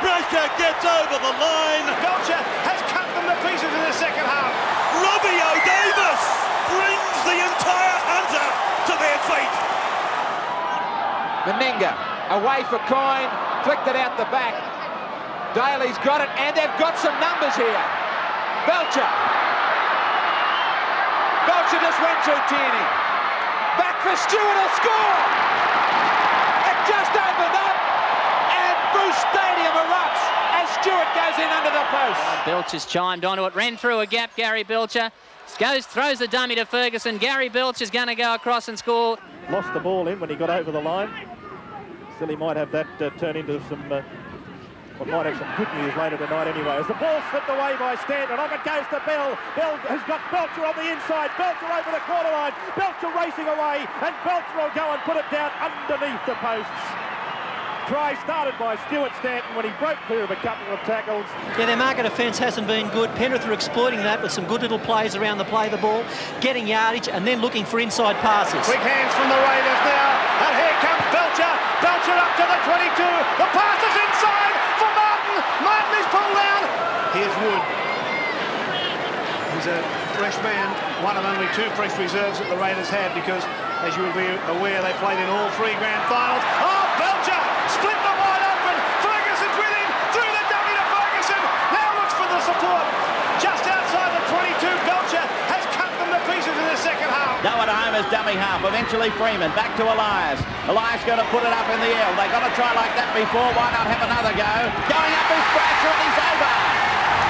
Brasher gets over the line. Belcher has cut them to pieces in the second half. Robbie O'Davis brings the entire Hunter to their feet. Meninga away for Coyne, flicked it out the back. Daly's got it, and they've got some numbers here. Belcher just went through Tierney. Back for Stewart, will score! It just opened up, and Bruce Stadium erupts as Stewart goes in under the post. Belcher's chimed onto it, ran through a gap, Gary Belcher. Throws the dummy to Ferguson. Gary Belcher's going to go across and score. Lost the ball in when he got over the line. Still, he might have that turn into some... might have some good news later tonight anyway. As the ball slipped away by Stanton, off it goes to Bell. Bell has got Belcher on the inside. Belcher over the corner line. Belcher racing away, and Belcher will go and put it down underneath the posts. Try started by Stuart Stanton when he broke clear of a couple of tackles. Yeah, their market defence hasn't been good. Penrith are exploiting that with some good little plays around the play of the ball, getting yardage and then looking for inside passes. Quick hands from the Raiders now, and here comes Belcher. Belcher up to the 22. The pass is inside for Martin. Martin is pulled down. Here's Wood. He's a fresh man, one of only two fresh reserves that the Raiders had because, as you will be aware, they played in all three grand finals. Oh, Belcher split them wide open. Ferguson's with him. Through the dummy to Ferguson. Now looks for the support. Just outside the 22, Belcher has cut them to pieces in the second half. Noah at home as dummy half. Eventually Freeman back to Elias. Elias going to put it up in the air. They've got to try like that before. Why not have another go? Going up is Brasher, and he's over.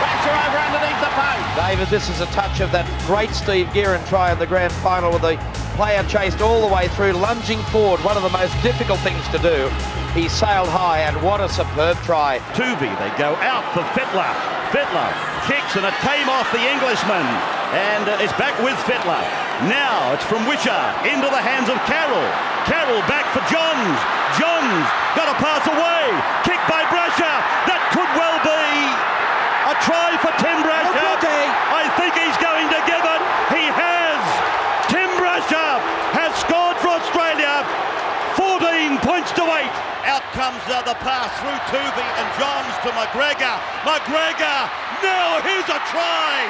Brasher over underneath the post. David, this is a touch of that great Steve Guerin try in the grand final with the player chased all the way through, lunging forward, one of the most difficult things to do. He sailed high, and what a superb try. Tuvey, they go out for Fittler. Fittler kicks, and it came off the Englishman, and it's back with Fittler. Now it's from Wisher into the hands of Carroll. Carroll back for Johns. Johns got a pass away. Kicked by Brasher. That could well be a try for Tim Brasher. I think he's going to give it. He has. Tim Brasher has scored for Australia. 14 points to 8. Out comes the pass through Tuvey and Johns to McGregor. McGregor. Now here's a try.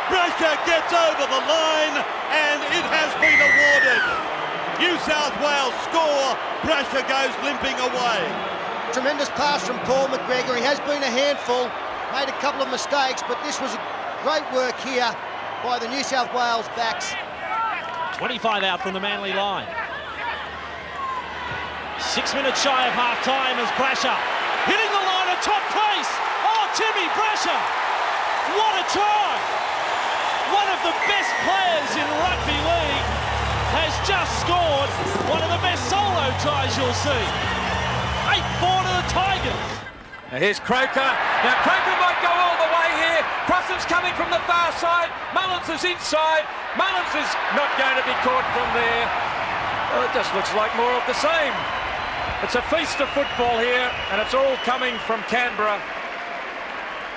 Brasher gets over the line, and it has been awarded. New South Wales score. Brasher goes limping away. Tremendous pass from Paul McGregor. He has been a handful, made a couple of mistakes, but this was great work here by the New South Wales backs. 25 out from the Manly line. 6 minutes shy of half-time as Brasher hitting the line at top place. Oh, Timmy Brasher! What a try! One of the best players in rugby league has just scored one of the best solo tries you'll see. 8-4 to the Tigers. Now here's Croker. Now Croker might go all the way here. Crossan's coming from the far side. Mullins is inside. Mullins is not going to be caught from there. Well, it just looks like more of the same. It's a feast of football here, and it's all coming from Canberra.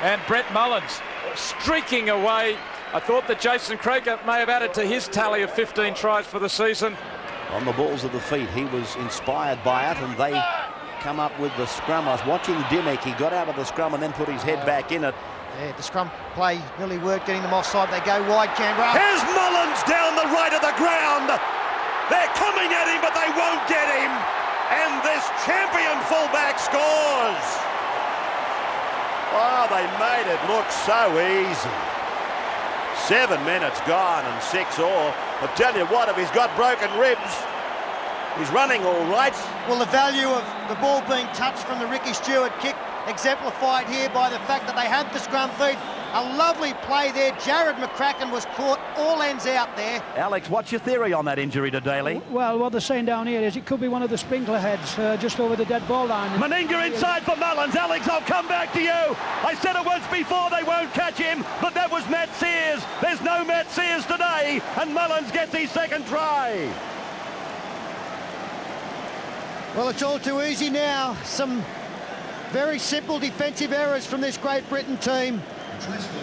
And Brett Mullins streaking away. I thought that Jason Croker may have added to his tally of 15 tries for the season. On the balls of the feet, he was inspired by it, and they come up with the scrum. I was watching Dimmick. He got out of the scrum and then put his head back in it. Yeah, the scrum play really worked, getting them offside. They go wide, Canberra. Here's Mullins down the right of the ground. They're coming at him, but they won't get him. And this champion fullback scores. Oh, they made it look so easy. 7 minutes gone and 6 all. I'll tell you what, if he's got broken ribs, he's running all right. Well, the value of the ball being touched from the Ricky Stewart kick exemplified here by the fact that they had the scrum feed. A lovely play there. Jared McCracken was caught all ends out there. Alex, what's your theory on that injury to Daly? Well, what they're saying down here is it could be one of the sprinkler heads just over the dead ball line. Meninga inside for Mullins. Alex, I'll come back to you. I said it once before, they won't catch him, but that was Matt Sears. There's no Matt Sears today, and Mullins gets his second try. Well, it's all too easy now. Some very simple defensive errors from this Great Britain team.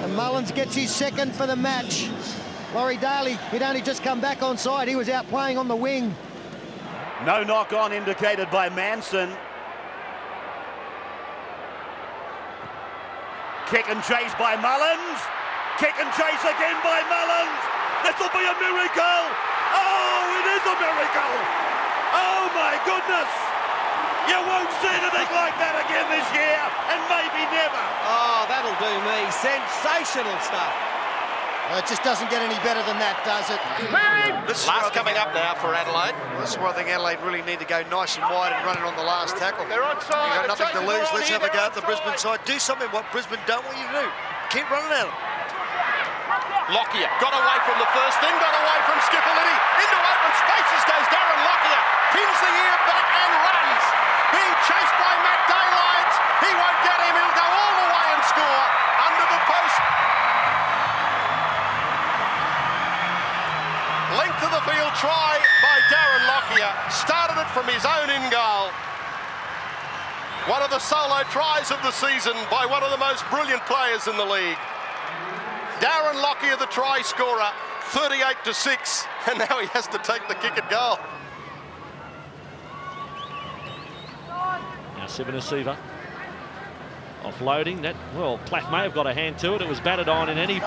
And Mullins gets his second for the match. Laurie Daly, he'd only just come back on side. He was out playing on the wing. No knock on indicated by Manson. Kick and chase by Mullins. Kick and chase again by Mullins. This will be a miracle. Oh, it is a miracle. Oh, my goodness. You won't see anything like that again this year, and maybe never. Oh, that'll do me. Sensational stuff. It just doesn't get any better than that, does it? This is last coming up now for Adelaide. This is where I think Adelaide really need to go nice and wide and run it on the last tackle. They're on side. You've got nothing to lose. Let's have a go at the Brisbane side. Do something what Brisbane don't want you to do. Keep running at them. Lockyer got away from the first thing, got away from Skipperlity. Into open spaces goes Darren Lockyer. Pins the ear back and runs. Being chased by Matt Daylight. He won't get him. He'll go all the way and score under the post. Length of the field try by Darren Lockyer. Started it from his own in goal. One of the solo tries of the season by one of the most brilliant players in the league. Darren Lockyer, the try scorer, 38-6, and now he has to take the kick at goal. Now Sivanasiva offloading that. Well, Platt may have got a hand to it. It was batted on in any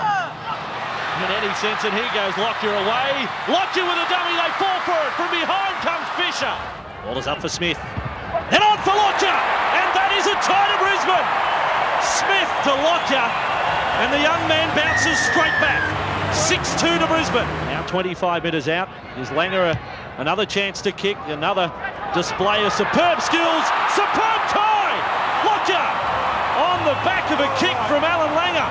sense, and here goes Lockyer away. Lockyer with a dummy, they fall for it. From behind comes Fisher. Ball is up for Smith. Then on for Lockyer, and that is a tie to Brisbane. Smith to Lockyer, and the young man bounces straight back. 6-2 to Brisbane. Now 25 metres out. Is Langer another chance to kick? Another display of superb skills. Superb tie! Lockyer on the back of a kick from Alan Langer.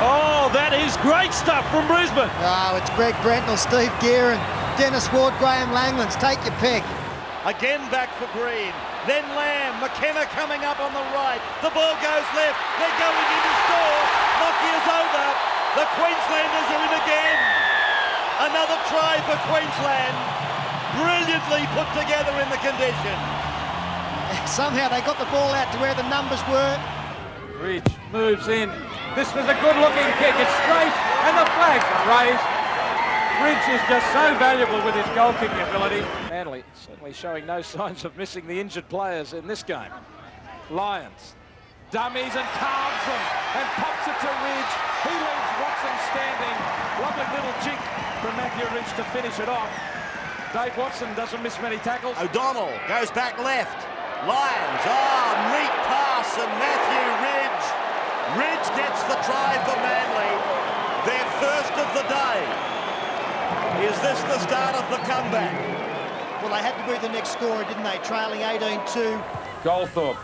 Oh, that is great stuff from Brisbane. Oh, it's Greg Brentnell, Steve Gearin, Dennis Ward, Graham Langlands. Take your pick. Again back for Green. Then Lamb. McKenna coming up on the right. The ball goes left. They're going in to score. Lockyer's over. The Queenslanders are in again. Another try for Queensland. Brilliantly put together in the condition. Somehow they got the ball out to where the numbers were. Ridge moves in. This was a good-looking kick. It's straight, and the flags are raised. Ridge is just so valuable with his goal-kicking ability. Manly certainly showing no signs of missing the injured players in this game. Lions dummies and carves them and pops it to Ridge. He leaves Watson standing. Lovely little jig from Matthew Ridge to finish it off. Dave Watson doesn't miss many tackles. O'Donnell goes back left. Lions, neat pass, and Matthew Ridge. Ridge gets the try for Manly. Their first of the day. Is this the start of the comeback? Well, they had to be the next scorer, didn't they? Trailing 18-2. Goldthorpe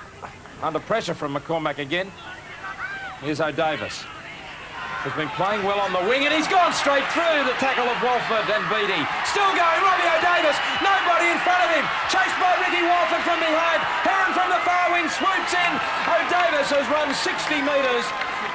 under pressure from McCormack again. Here's O'Davis. Has been playing well on the wing, and he's gone straight through the tackle of Walford and Beattie. Still going, Robbie O'Davis. Nobody in front of him. Chased by Ricky Walford from behind. Heron from the far wing swoops in. O'Davis has run 60 metres.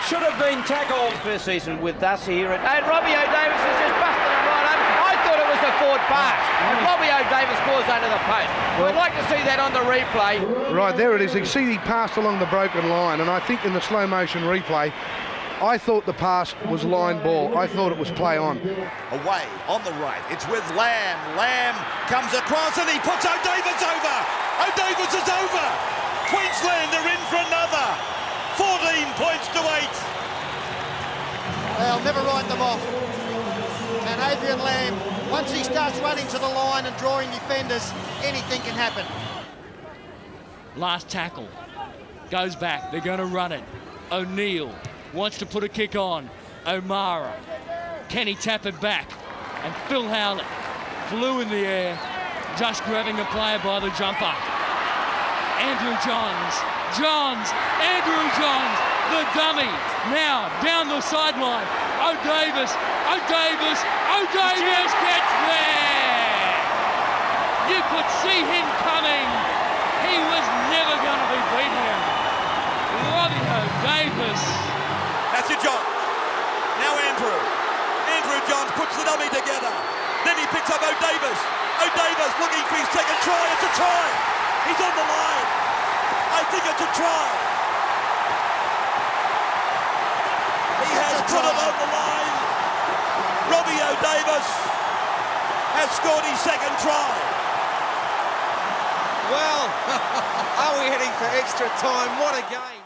Should have been tackled. First season with us here, and Robbie O'Davis has just busted it right up. I thought it was a forward pass, and Robbie O'Davis scores under the post. We'd like to see that on the replay. Right, there it is. You see he passed along the broken line, and I think in the slow motion replay, I thought the pass was line ball. I thought it was play on. Away on the right. It's with Lamb. Lamb comes across and he puts O'Davis over. O'Davis is over. Queensland are in for another. 14 points to 8. They'll never write them off. And Adrian Lamb, once he starts running to the line and drawing defenders, anything can happen. Last tackle. Goes back. They're going to run it. O'Neill wants to put a kick on. O'Mara. Can he tap it back? And Phil Howlett flew in the air, just grabbing a player by the jumper. Andrew Johns. Andrew Johns, the dummy. Now down the sideline. O'Davis gets there. You could see him coming. He was never going to be beaten. Robbie O'Davis. That's your John. Now Andrew Johns puts the dummy together. Then he picks up O'Davis. O'Davis looking for his second try. It's a try. He's on the line. I think it's a try. He has put it on the line. Robbie O'Davis has scored his second try. Well, are we heading for extra time? What a game.